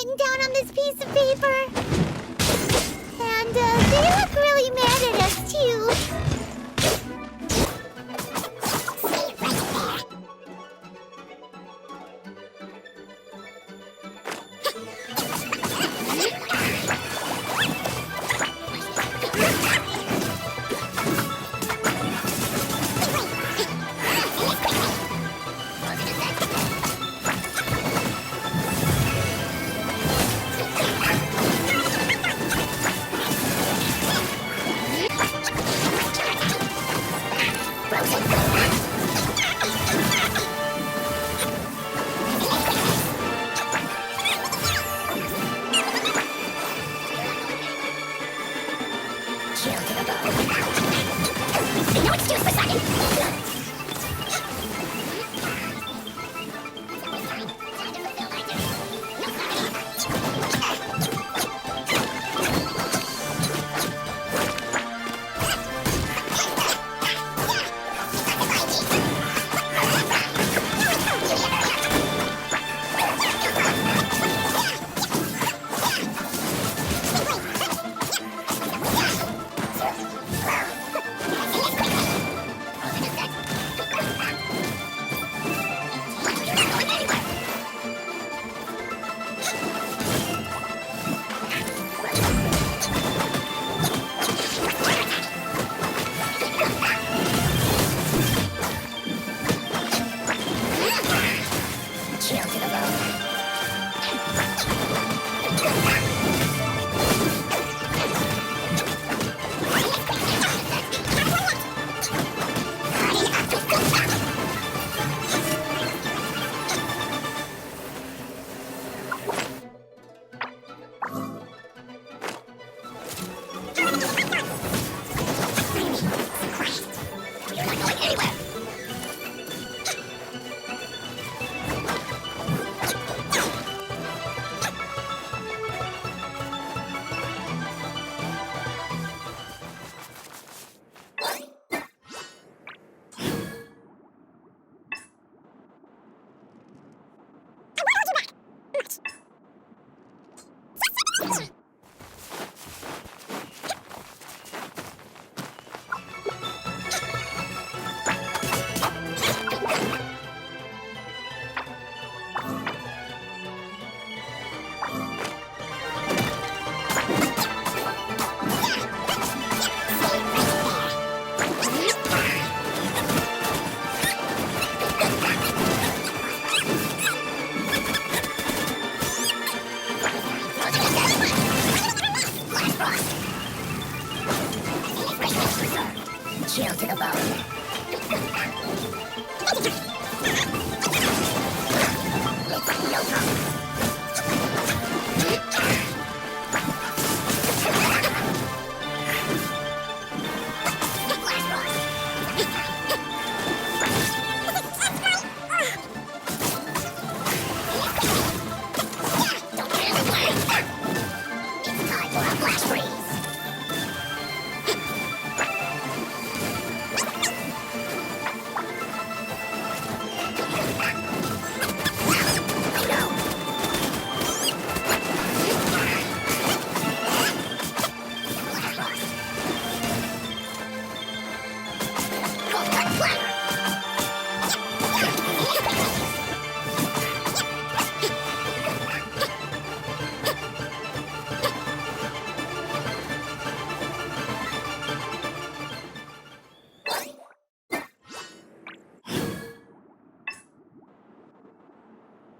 written down on this piece of paper. And they look really mad at us, too.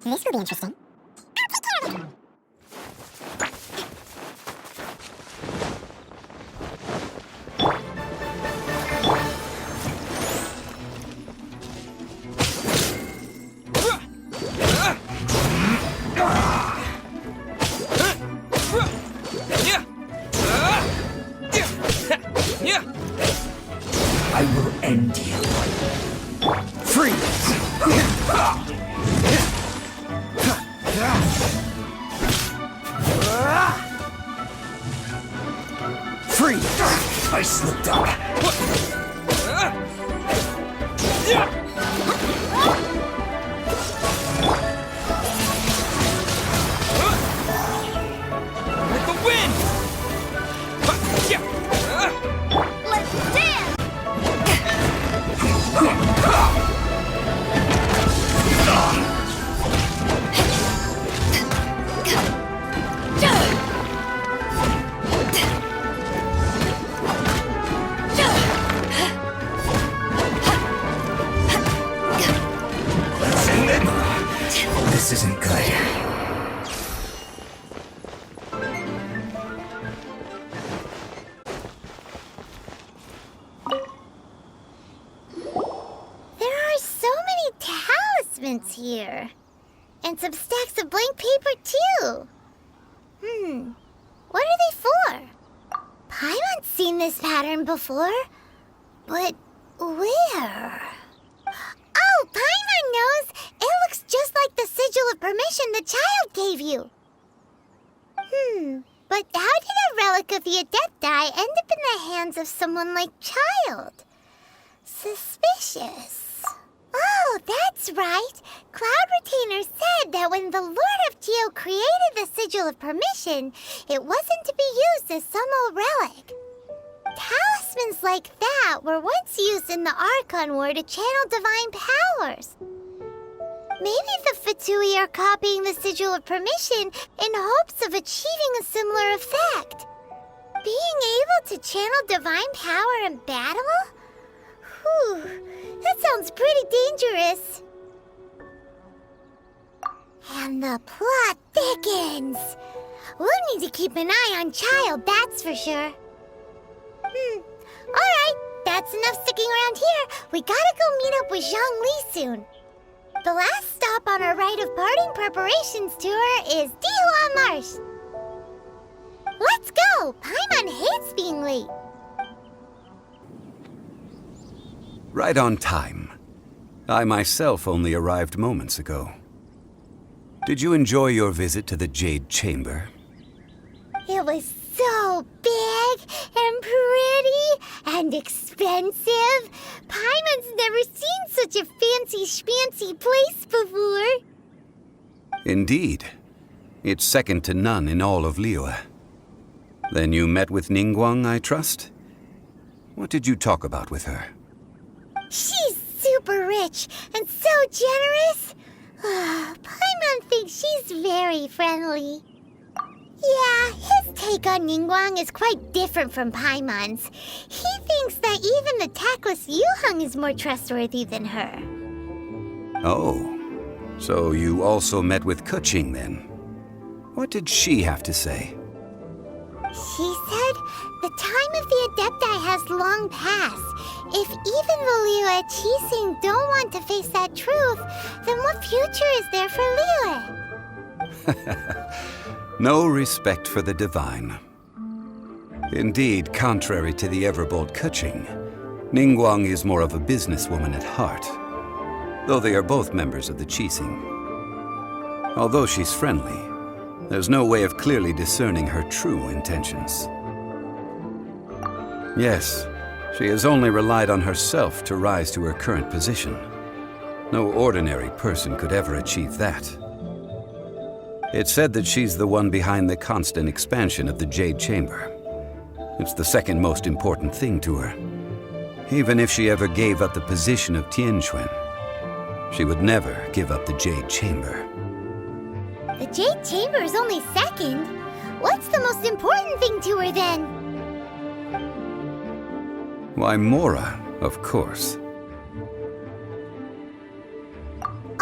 This will be interesting. I will end you. Freeze! Freeze! I slipped up. This isn't good. There are so many talismans here. And some stacks of blank paper, too. What are they for? Paimon's seen this pattern before. But where? Oh, Paimon knows! It looks just like the sigil of permission the child gave you. But how did a relic of the Adepti end up in the hands of someone like Child? Suspicious. Oh, that's right. Cloud Retainer said that when the Lord of Geo created the Sigil of Permission, it wasn't to be used as some old relic. Talismans like that were once used in the Archon War to channel divine powers. Maybe the Fatui are copying the Sigil of Permission in hopes of achieving a similar effect. Being able to channel divine power in battle? Whew, that sounds pretty dangerous. And the plot thickens. We'll need to keep an eye on Child, that's for sure. Alright, that's enough sticking around here. We gotta go meet up with Zhongli soon. The last stop on our rite of parting preparations tour is Dihua Marsh. Let's go! Paimon hates being late. Right on time. I myself only arrived moments ago. Did you enjoy your visit to the Jade Chamber? It was so big and pretty and expensive. Paimon's never seen such a fancy schmancy place before. Indeed. It's second to none in all of Liyue. Then you met with Ningguang, I trust? What did you talk about with her? She's super rich and so generous. Paimon thinks she's very friendly. Yeah, his take on Ningguang is quite different from Paimon's. He thinks that even the tactless Yuheng is more trustworthy than her. Oh, so you also met with Keqing then? What did she have to say? She said the time of the Adepti has long passed. If even the Liyue Qixing don't want to face that truth, then what future is there for Liyue? No respect for the divine. Indeed, contrary to the ever-bold Keqing, Ningguang is more of a businesswoman at heart, though they are both members of the Qixing. Although she's friendly, there's no way of clearly discerning her true intentions. Yes, she has only relied on herself to rise to her current position. No ordinary person could ever achieve that. It's said that she's the one behind the constant expansion of the Jade Chamber. It's the second most important thing to her. Even if she ever gave up the position of Tianquan, she would never give up the Jade Chamber. The Jade Chamber is only second. What's the most important thing to her then? Why, Mora, of course.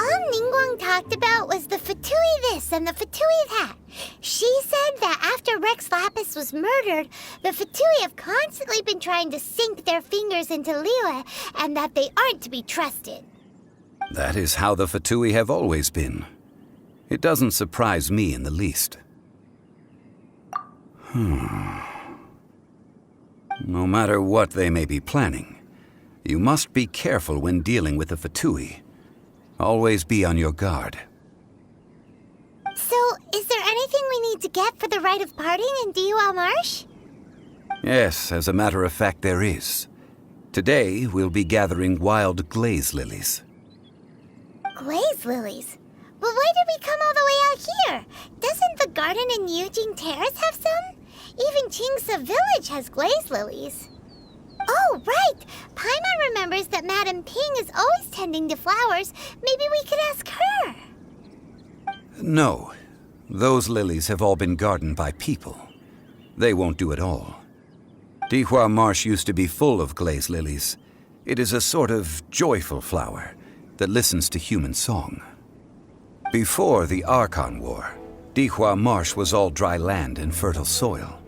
All Ningguang talked about was the Fatui this and the Fatui that. She said that after Rex Lapis was murdered, the Fatui have constantly been trying to sink their fingers into Liyue, and that they aren't to be trusted. That is how the Fatui have always been. It doesn't surprise me in the least. No matter what they may be planning, you must be careful when dealing with the Fatui. Always be on your guard. So, is there anything we need to get for the rite of parting in Dihua Marsh? Yes, as a matter of fact, there is. Today, we'll be gathering wild glaze lilies. Glaze lilies? But why did we come all the way out here? Doesn't the garden in Yujing Terrace have some? Even Qingse Village has glaze lilies. Oh, right! Paimon remembers that Madame Ping is always tending to flowers. Maybe we could ask her. No. Those lilies have all been gardened by people. They won't do it all. Dihua Marsh used to be full of glaze lilies. It is a sort of joyful flower that listens to human song. Before the Archon War, Dihua Marsh was all dry land and fertile soil.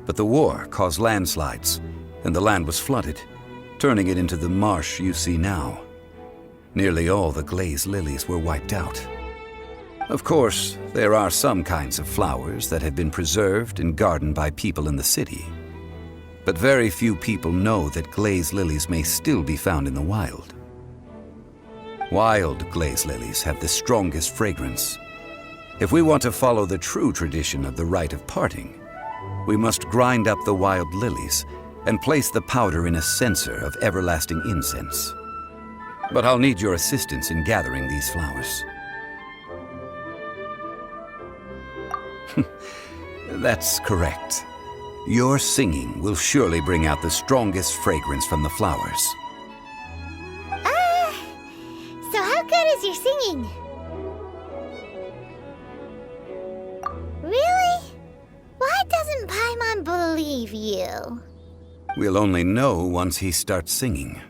But the war caused landslides, and the land was flooded, turning it into the marsh you see now. Nearly all the glaze lilies were wiped out. Of course, there are some kinds of flowers that have been preserved and gardened by people in the city. But very few people know that glaze lilies may still be found in the wild. Wild glaze lilies have the strongest fragrance. If we want to follow the true tradition of the rite of parting, we must grind up the wild lilies and place the powder in a censer of everlasting incense. But I'll need your assistance in gathering these flowers. That's correct. Your singing will surely bring out the strongest fragrance from the flowers. So how good is your singing? Really? Why doesn't Paimon believe you? We'll only know once he starts singing.